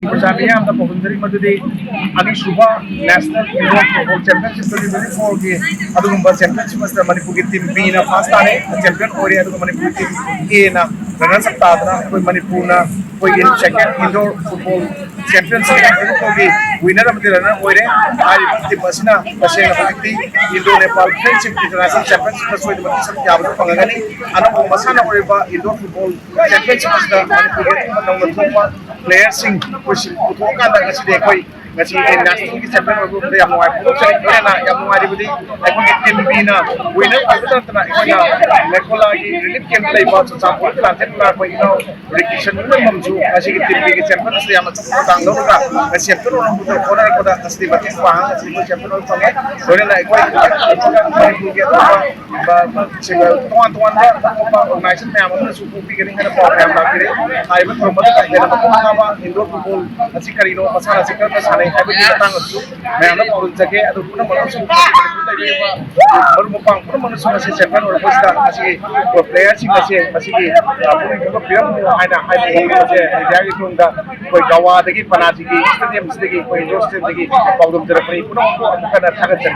Jamia am the Pohundari Madudi Anishuba National Football Championship 2024 की अदुगुम्बा championship में the Manipur team B ना first आने champion हो रही है अदुगुम्बा Manipur team A ना रनर सकता है ना कोई Manipur ना कोई in second indoor football championship की winner अब रनर हो रहे हैं आज team मसीना मसीन अपनी Indo Nepal friendship international championship में सोई दिमाग सब क्या बता पंगा नहीं अनु वो मसाना हो रही बा indoor football championship में the Manipur team में नौकर थोड़ा players सिंह कुछ उठों का अंदर किसी देखो ngasi national ki champion obo de am wai puro chari kore na am wai budi ekon ki team b na winner paita na ikona lekola ki relief camp lai ba chu cham pol la ten la ko ino recognition na mamju ngasi ki team b ki champion se am chu tang lo ka ngasi champion ro bu ko na ko da asli ba ki pa ngasi ko champion ro thonge dore na ekoi ko ki ba chinga tuan tuan da ba organization me am na su ko bi gani na program ba kire ai ba to ma ta ga na ba indoor football asi karino masala sikar na I have been tang tu, मैं अपना पौरुष जगह अदु पुनः मनुष्य को ताकि और मुकाम पुनः मनुष्य में से चैंपियन और पोस्ट ऐसी को प्लेयर सी ऐसी की पुनः जो प्लेयर में है ना है ऐसे इंडिया की टीम का कोई गवा देखी पनाची की स्टेडियम से देखी कोई इंडोर स्टेडियम देखी पौरुष जगह पर पुनः को करना था